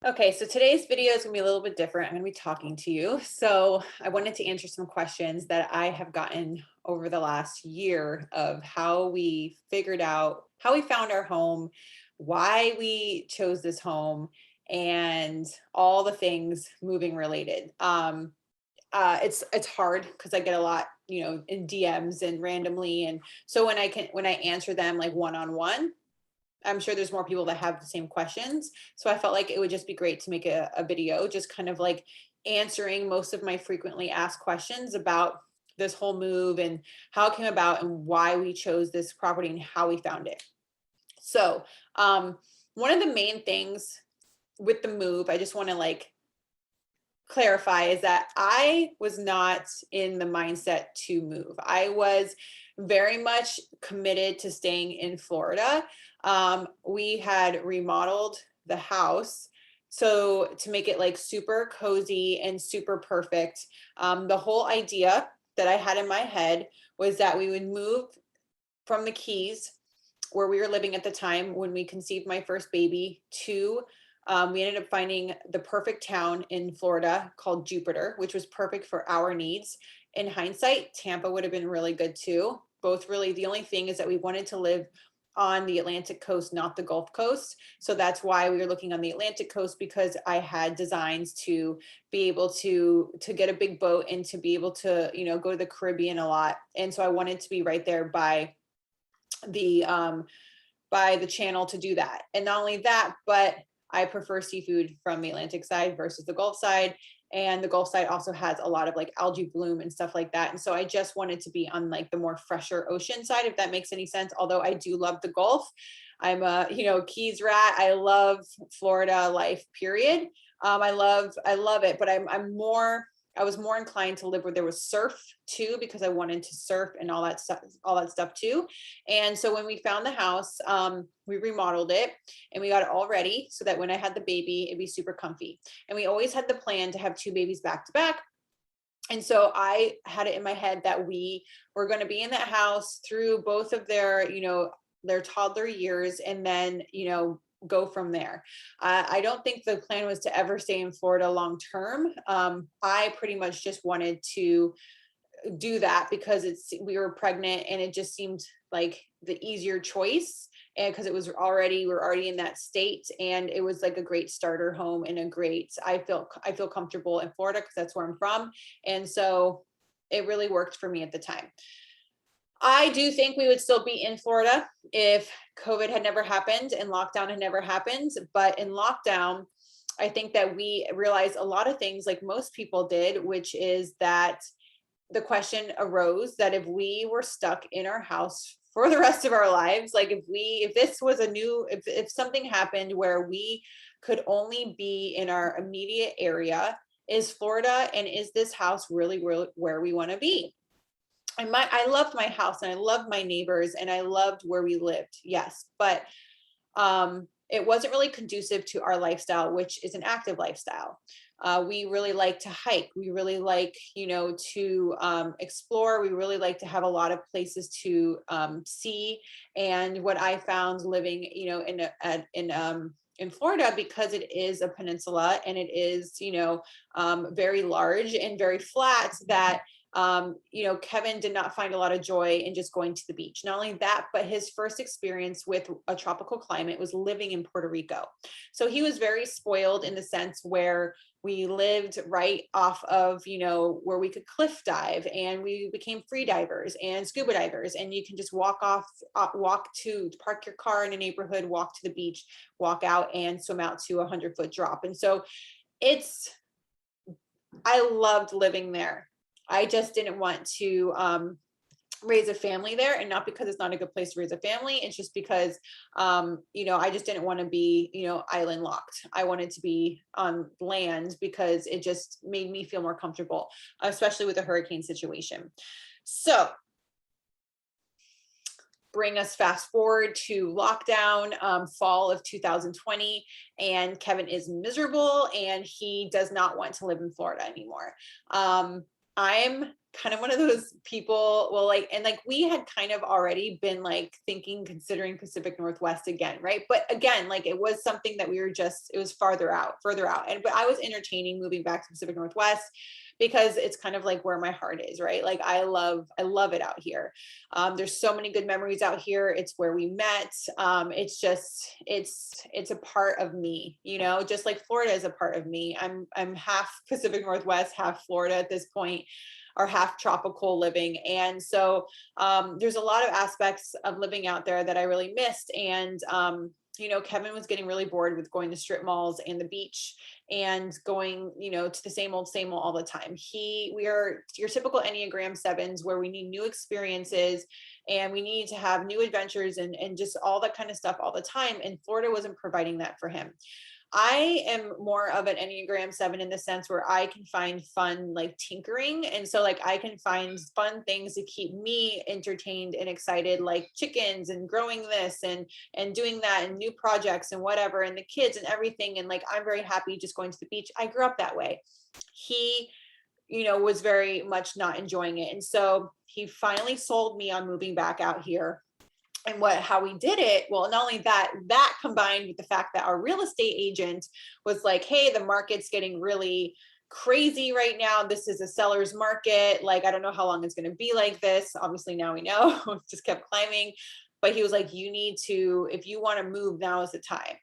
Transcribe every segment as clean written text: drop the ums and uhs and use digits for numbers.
Okay, so today's video is gonna be a little bit different. I'm gonna be talking to you. So I wanted to answer some questions that I have gotten over the last year of how we figured out, how we found our home, why we chose this home, and all the things moving related. It's hard because I get a lot, in DMs and randomly, and so when I answer them like one on one, I'm sure there's more people that have the same questions. So I felt like it would just be great to make a video, just kind of like answering most of my frequently asked questions about this whole move and how it came about and why we chose this property and how we found it. So, one of the main things with the move, I just want to like clarify is that I was not in the mindset to move. I was very much committed to staying in Florida. We had remodeled the house so to make it like super cozy and super perfect. The whole idea that I had in my head was that we would move from the Keys where we were living at the time when we conceived my first baby to we ended up finding the perfect town in Florida called Jupiter, which was perfect for our needs. In hindsight, Tampa would have been really good too. Both really, the only thing is that we wanted to live on the Atlantic coast, not the Gulf Coast. So that's why we were looking on the Atlantic coast, because I had designs to be able to get a big boat and to be able to, go to the Caribbean a lot. And so I wanted to be right there the by the channel to do that. And not only that, but I prefer seafood from the Atlantic side versus the Gulf side. And the Gulf side also has a lot of like algae bloom and stuff like that. And so I just wanted to be on like the more fresher ocean side, if that makes any sense. Although I do love the Gulf. I'm a, Keys rat. I love Florida life, period. I love it, but I was more inclined to live where there was surf too, because I wanted to surf and all that stuff too. And so when we found the house, we remodeled it and we got it all ready so that when I had the baby, it'd be super comfy. And we always had the plan to have two babies back to back. And so I had it in my head that we were going to be in that house through both of their toddler years, and then, go from there. I don't think the plan was to ever stay in Florida long term. I pretty much just wanted to do that because we were pregnant and it just seemed like the easier choice, and because we were already in that state, and it was like a great starter home and I feel comfortable in Florida because that's where I'm from. And so it really worked for me at the time. I do think we would still be in Florida if COVID had never happened and lockdown had never happened. But in lockdown, I think that we realized a lot of things like most people did, which is that the question arose that if we were stuck in our house for the rest of our lives, like if this was if something happened where we could only be in our immediate area, is Florida and is this house really where we want to be? And I loved my house and I loved my neighbors and I loved where we lived. Yes, but it wasn't really conducive to our lifestyle, which is an active lifestyle. We really like to hike. We really like, to explore. We really like to have a lot of places to see. And what I found living, in Florida, because it is a peninsula and it is, very large and very flat, that Kevin did not find a lot of joy in just going to the beach. Not only that, but his first experience with a tropical climate was living in Puerto Rico. So he was very spoiled in the sense where we lived right off of, where we could cliff dive, and we became free divers and scuba divers. And you can just park your car in a neighborhood, walk to the beach, walk out and swim out to 100-foot drop. And so I loved living there. I just didn't want to raise a family there, and not because it's not a good place to raise a family. It's just because, I just didn't want to be, island locked. I wanted to be on land because it just made me feel more comfortable, especially with the hurricane situation. So bring us fast forward to lockdown, fall of 2020, and Kevin is miserable and he does not want to live in Florida anymore. I'm kind of one of those people, well, like, and like we had kind of already been like thinking, considering Pacific Northwest again, right? But again, like it was something that we were just, it was further out. And but I was entertaining moving back to Pacific Northwest because it's kind of like where my heart is, right? Like I love it out here. There's so many good memories out here. It's where we met. It's just, it's a part of me, you know, just like Florida is a part of me. I'm half Pacific Northwest, half Florida at this point, or half tropical living. And so there's a lot of aspects of living out there that I really missed. And you know, Kevin was getting really bored with going to strip malls and the beach and going, you know, to the same old all the time. We are your typical Enneagram sevens where we need new experiences and we need to have new adventures and just all that kind of stuff all the time. And Florida wasn't providing that for him. I am more of an Enneagram 7 in the sense where I can find fun, like tinkering. And so like I can find fun things to keep me entertained and excited, like chickens and growing this and doing that and new projects and whatever, and the kids and everything. And like I'm very happy just going to the beach. I grew up that way. He, you know, was very much not enjoying it. And so he finally sold me on moving back out here. And how we did it, well, not only that combined with the fact that our real estate agent was like, hey, the market's getting really crazy right now. This is a seller's market. Like, I don't know how long it's going to be like this. Obviously now we know. It just kept climbing. But he was like, you need to, if you want to move, now is the time.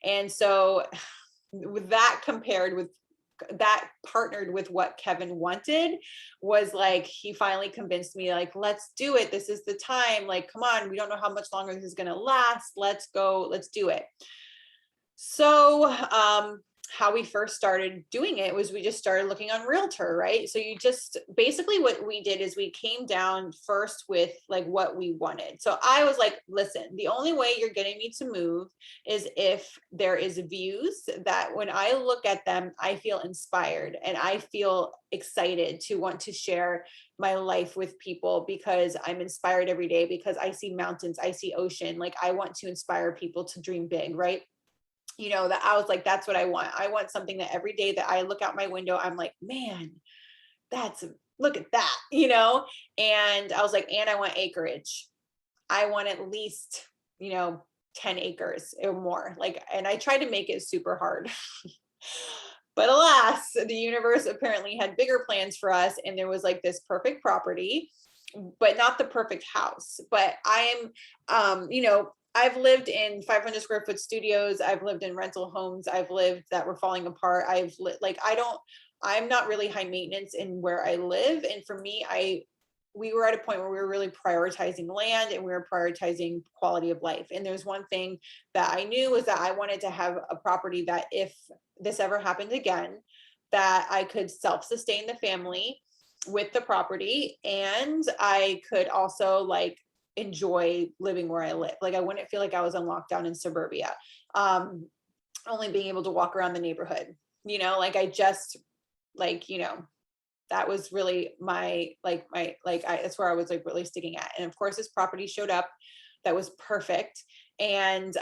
And so with that compared with that partnered with what Kevin wanted, was like, he finally convinced me, like, let's do it. This is the time. Like, come on, we don't know how much longer this is going to last. Let's go. Let's do it. So, how we first started doing it was we just started looking on Realtor, right? So you just basically what we did is we came down first with like what we wanted. So I was like, listen, the only way you're getting me to move is if there is views that when I look at them, I feel inspired and I feel excited to want to share my life with people because I'm inspired every day because I see mountains, I see ocean. Like I want to inspire people to dream big, right? You know, that I was like, that's what I want. I want something that every day that I look out my window, I'm like, man, look at that, you know? And I was like, and I want acreage. I want at least, you know, 10 acres or more. Like, and I tried to make it super hard. But alas, the universe apparently had bigger plans for us. And there was like this perfect property, but not the perfect house. But I am, you know, I've lived in 500 square foot studios. I've lived in rental homes. I've lived that were falling apart. I'm not really high maintenance in where I live. And for me, we were at a point where we were really prioritizing land and we were prioritizing quality of life. And there's one thing that I knew was that I wanted to have a property that if this ever happened again, that I could self-sustain the family with the property. And I could also like enjoy living where I live. Like I wouldn't feel like I was on lockdown in suburbia. Only being able to walk around the neighborhood, you know, like I just like, you know, that was really that's where I was like really sticking at. And of course this property showed up that was perfect. And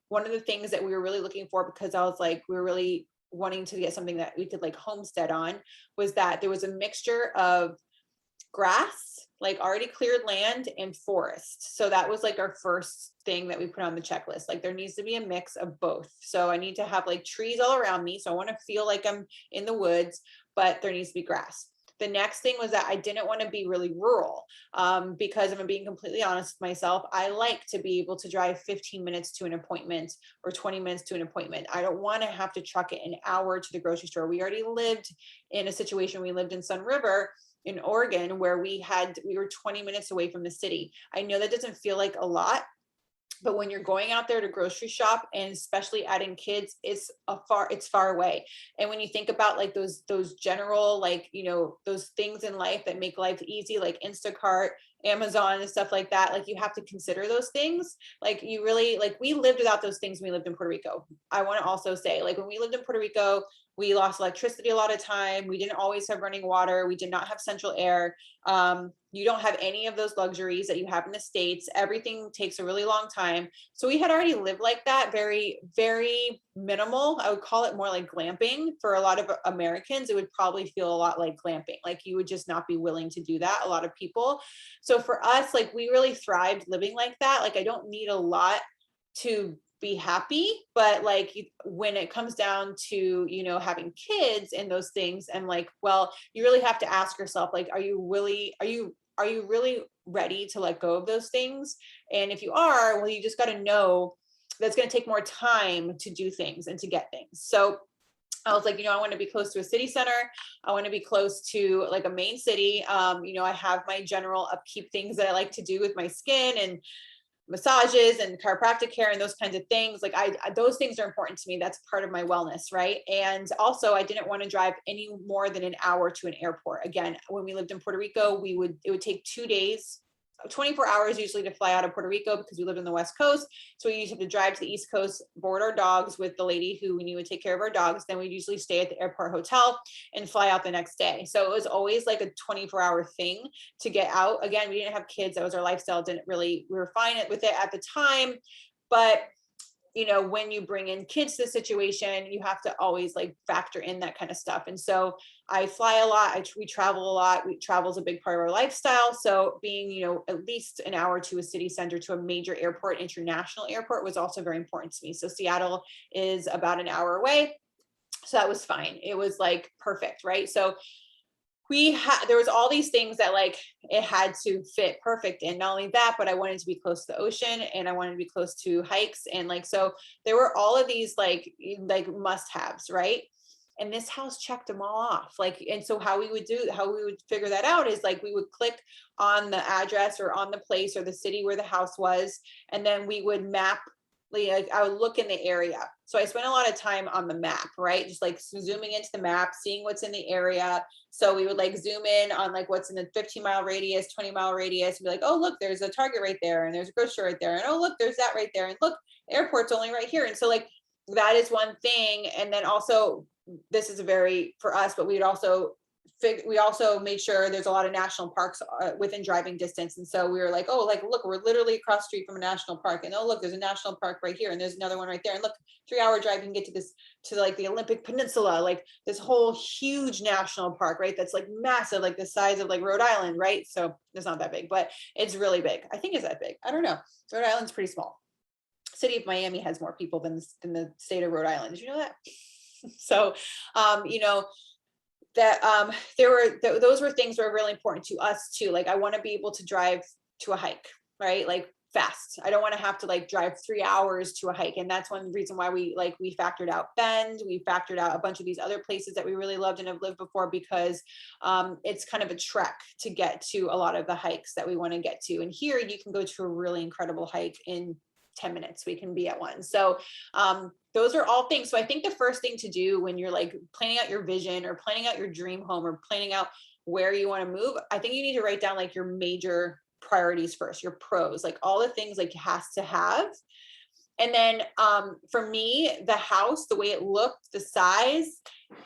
one of the things that we were really looking for, because I was like, we were really wanting to get something that we could like homestead on, was that there was a mixture of grass, like already cleared land, and forest. So that was like our first thing that we put on the checklist. Like there needs to be a mix of both. So I need to have like trees all around me. So I want to feel like I'm in the woods, but there needs to be grass. The next thing was that I didn't want to be really rural because if I'm being completely honest with myself, I like to be able to drive 15 minutes to an appointment or 20 minutes to an appointment. I don't want to have to truck it an hour to the grocery store. We already lived in a situation, we lived in Sun River in Oregon where we were 20 minutes away from the city. I know that doesn't feel like a lot, but when you're going out there to grocery shop and especially adding kids, it's far away. And when you think about like those general, like, you know, those things in life that make life easy, like Instacart, Amazon and stuff like that, like you have to consider those things. Like you really, like we lived without those things when we lived in Puerto Rico. I want to also say, like when we lived in Puerto Rico, We lost electricity a lot of time. We didn't always have running water. We did not have central air. You don't have any of those luxuries that you have in the States. Everything takes a really long time. So we had already lived like that, very, very minimal. I would call it more like glamping. For a lot of Americans, it would probably feel a lot like glamping. Like you would just not be willing to do that, a lot of people. So for us, like we really thrived living like that. Like I don't need a lot to be happy, but like when it comes down to, you know, having kids and those things, and like, well, you really have to ask yourself, like, are you really ready to let go of those things? And if you are, well, you just got to know that's going to take more time to do things and to get things. So I was like, you know, I want to be close to a city center. I want to be close to like a main city. You know, I have my general upkeep things that I like to do with my skin, and massages and chiropractic care and those kinds of things. Like those things are important to me. That's part of my wellness, right? And also I didn't want to drive any more than an hour to an airport. Again, when we lived in Puerto Rico, it would take 2 days, 24 hours usually to fly out of Puerto Rico because we lived on the West Coast. So we used to have to drive to the East Coast, board our dogs with the lady who we knew would take care of our dogs. Then we'd usually stay at the airport hotel and fly out the next day. So it was always like a 24-hour thing to get out. Again, we didn't have kids. That was our lifestyle. We were fine with it at the time. But you know, when you bring in kids to the situation, you have to always like factor in that kind of stuff. And so I fly a lot. We travel a lot. Travel is a big part of our lifestyle. So being, you know, at least an hour to a city center, to a major airport, international airport, was also very important to me. So Seattle is about an hour away. So that was fine. It was like perfect, right? So there was all these things that like it had to fit perfect. And not only that, but I wanted to be close to the ocean, and I wanted to be close to hikes. And like, so there were all of these like must haves, right? And this house checked them all off. Like, and so how we would figure that out is like, we would click on the address or on the place or the city where the house was. And then we would map, like I would look in the area. So I spent a lot of time on the map, right? Just like zooming into the map, seeing what's in the area. So we would like zoom in on like what's in the 15-mile radius, 20-mile radius, and be like, oh, look, there's a Target right there. And there's a grocery right there. And oh, look, there's that right there. And look, the airport's only right here. And so like, that is one thing. And then also, this is for us, but we also made sure there's a lot of national parks within driving distance. And so we were like, oh, like, look, we're literally across the street from a national park. And oh, look, there's a national park right here. And there's another one right there. And look, 3-hour drive, you can get to like the Olympic Peninsula, like this whole huge national park, right? That's like massive, like the size of like Rhode Island, right? So it's not that big, but it's really big. I think it's that big. I don't know. Rhode Island's pretty small. City of Miami has more people than the state of Rhode Island. Did you know that? So, you know, that those were things that were really important to us too. Like I want to be able to drive to a hike, right? Like fast. I don't want to have to like drive 3 hours to a hike. And that's one reason why we factored out Bend. We factored out a bunch of these other places that we really loved and have lived before, because it's kind of a trek to get to a lot of the hikes that we want to get to. And here you can go to a really incredible hike in 10 minutes. We can be at one. So those are all things. So I think the first thing to do when you're like planning out your vision or planning out your dream home or planning out where you want to move, I think you need to write down like your major priorities first, your pros, like all the things like it has to have. And then for me, the house, the way it looked, the size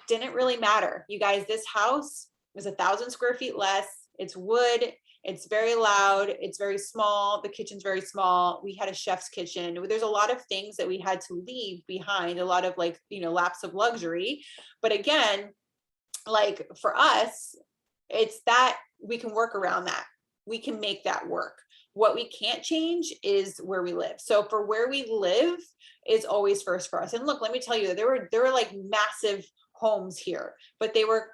didn't really matter. You guys, this house was 1,000 square feet less. It's wood. It's very loud. It's very small. The kitchen's very small. We had a chef's kitchen. There's a lot of things that we had to leave behind, a lot of like, you know, lapse of luxury. But again, like for us, it's that we can work around that. We can make that work. What we can't change is where we live. So for where we live is always first for us. And look, let me tell you, there were like massive homes here, but they were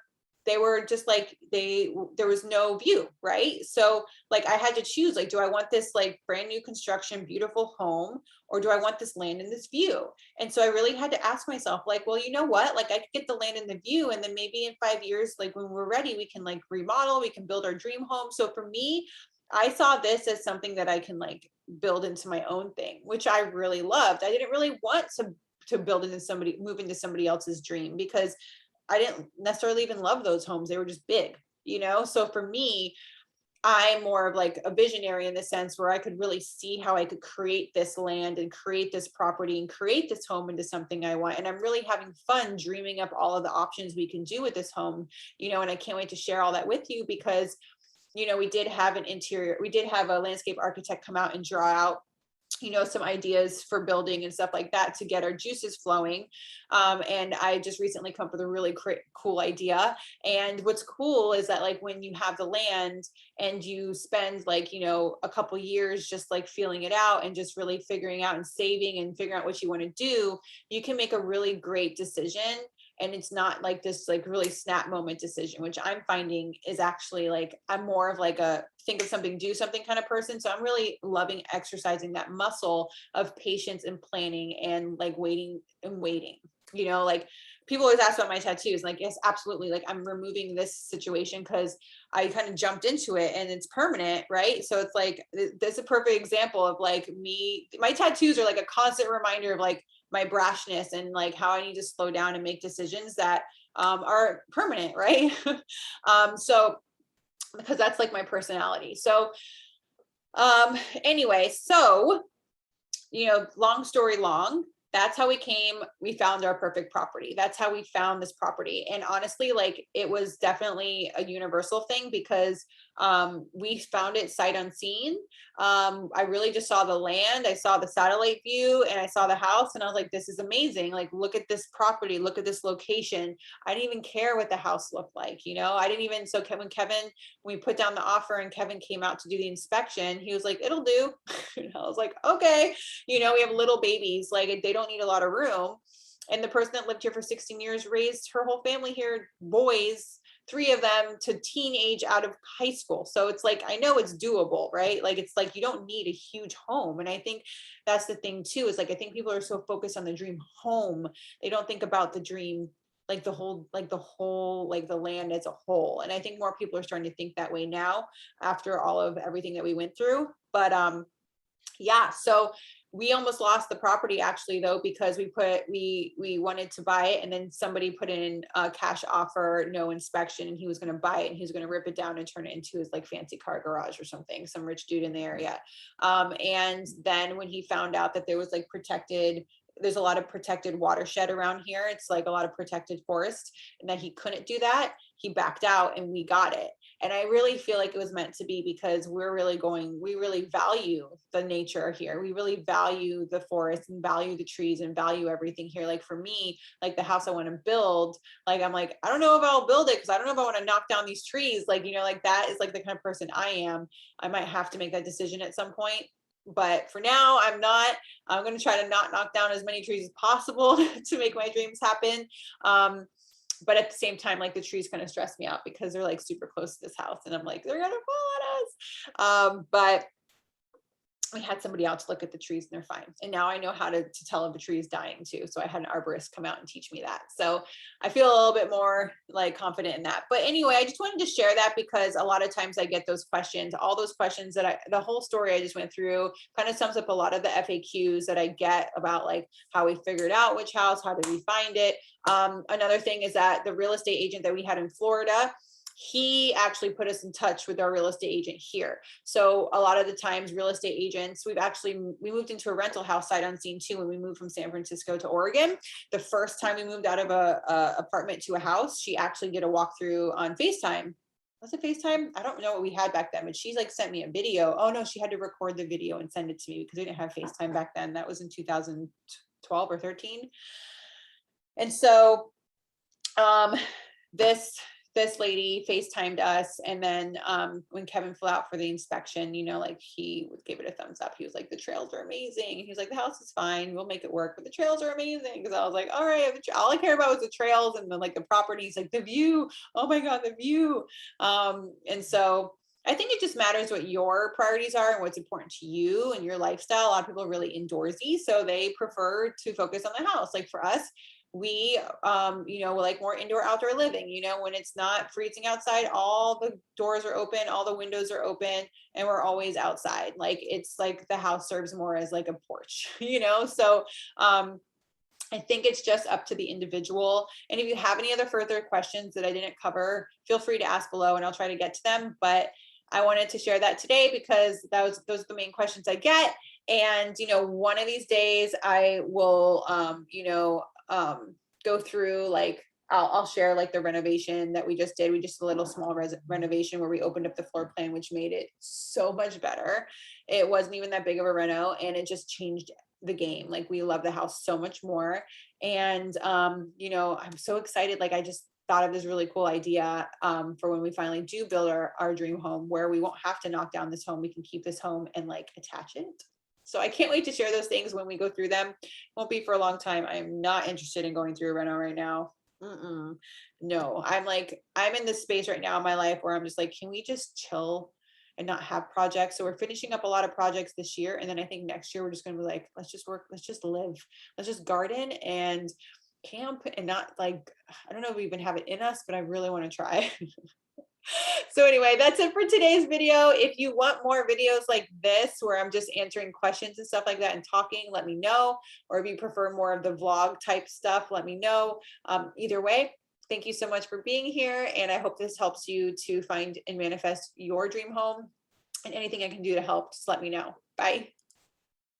just like, there was no view, right? So like I had to choose, like, do I want this like brand new construction, beautiful home, or do I want this land and this view? And so I really had to ask myself, like, well, you know what? Like I could get the land and the view, and then maybe in 5 years, like when we're ready, we can like remodel, we can build our dream home. So for me, I saw this as something that I can like build into my own thing, which I really loved. I didn't really want to move into somebody else's dream, because I didn't necessarily even love those homes. They were just big, you know? So for me, I'm more of like a visionary in the sense where I could really see how I could create this land and create this property and create this home into something I want. And I'm really having fun dreaming up all of the options we can do with this home, and I can't wait to share all that with you because, we did have we did have a landscape architect come out and draw out some ideas for building and stuff like that to get our juices flowing. And I just recently come up with a really cool idea. And what's cool is that like when you have the land and you spend like, a couple years just like feeling it out and just really figuring out and saving and figuring out what you want to do, you can make a really great decision. And it's not like this like really snap moment decision, which I'm finding is actually like, I'm more of like a think of something, do something kind of person. So I'm really loving exercising that muscle of patience and planning and like waiting and waiting. Like people always ask about my tattoos. Like, yes, absolutely. Like I'm removing this situation because I kind of jumped into it and it's permanent, right? So it's like, that's a perfect example of like me, my tattoos are like a constant reminder of like my brashness and like how I need to slow down and make decisions that are permanent, right? So because that's like my personality. So anyway, so long story long, that's how we found our perfect property. That's how we found this property. And honestly, like it was definitely a universal thing because we found it sight unseen. I really just saw the land, I saw the satellite view, and I saw the house, and I was like, this is amazing. Like, look at this property, look at this location. I didn't even care what the house looked like, I didn't even, so when we put down the offer and Kevin came out to do the inspection, he was like, it'll do. And I was like, okay. We have little babies, like they don't need a lot of room. And the person that lived here for 16 years raised her whole family here, boys, 3 of them to teenage out of high school. So it's like, I know it's doable, right? Like, it's like, you don't need a huge home. And I think that's the thing too, is like, I think people are so focused on the dream home. They don't think about the dream, like the whole, like the land as a whole. And I think more people are starting to think that way now after all of everything that we went through. But, yeah, so we almost lost the property actually though, because we wanted to buy it and then somebody put in a cash offer, no inspection, and he was going to buy it and he was going to rip it down and turn it into his like fancy car garage or something, some rich dude in the area. And then when he found out that there was like there's a lot of protected watershed around here, it's like a lot of protected forest, and that he couldn't do that, he backed out and we got it. And I really feel like it was meant to be because we really value the nature here. We really value the forest and value the trees and value everything here. Like for me, like the house I want to build, like, I'm like, I don't know if I'll build it because I don't know if I want to knock down these trees. Like, like that is like the kind of person I am. I might have to make that decision at some point. But for now, I'm going to try to not knock down as many trees as possible to make my dreams happen. But at the same time, like the trees kind of stress me out because they're like super close to this house and I'm like, they're gonna fall on us. But we had somebody out to look at the trees and they're fine. And now I know how to tell if a tree is dying too. So I had an arborist come out and teach me that. So I feel a little bit more like confident in that. But anyway, I just wanted to share that because a lot of times I get those questions, all those questions the whole story I just went through kind of sums up a lot of the FAQs that I get about like how we figured out which house, how did we find it. Another thing is that the real estate agent that we had in Florida, he actually put us in touch with our real estate agent here. So a lot of the times real estate agents, we moved into a rental house sight unseen too when we moved from San Francisco to Oregon. The first time we moved out of a apartment to a house, she actually did a walkthrough on FaceTime. Was it FaceTime? I don't know what we had back then, but she's like sent me a video. Oh no, she had to record the video and send it to me because we didn't have FaceTime back then. That was in 2012 or 13. And so this lady FaceTimed us. And then when Kevin flew out for the inspection, like he would give it a thumbs up. He was like, the trails are amazing. He was like, the house is fine. We'll make it work, but the trails are amazing. Cause I was like, all right, all I care about was the trails and then like the properties, like the view. Oh my God, the view. And so I think it just matters what your priorities are and what's important to you and your lifestyle. A lot of people are really indoorsy, so they prefer to focus on the house. Like for us, we like more indoor outdoor living. When it's not freezing outside, all the doors are open, all the windows are open, and we're always outside. Like it's like the house serves more as like a porch. So I think it's just up to the individual. And if you have any other further questions that I didn't cover, feel free to ask below and I'll try to get to them. But I wanted to share that today because those are the main questions I get. And, one of these days I will, go through like, I'll share like the renovation that we just did. We just did a little small renovation where we opened up the floor plan, which made it so much better. It wasn't even that big of a reno, and it just changed the game. Like we love the house so much more. And I'm so excited. Like I just thought of this really cool idea for when we finally do build our dream home, where we won't have to knock down this home. We can keep this home and like attach it. So I can't wait to share those things when we go through them. Won't be for a long time. I'm not interested in going through a reno right now. Mm-mm. No, I'm in this space right now in my life where I'm just like, can we just chill and not have projects? So we're finishing up a lot of projects this year. And then I think next year we're just going to be like, let's just work, let's just live, let's just garden and camp and not like, I don't know if we even have it in us, but I really want to try. So anyway, that's it for today's video. If you want more videos like this, where I'm just answering questions and stuff like that and talking, let me know. Or if you prefer more of the vlog type stuff, let me know. Either way, thank you so much for being here. And I hope this helps you to find and manifest your dream home. And anything I can do to help, just let me know. Bye.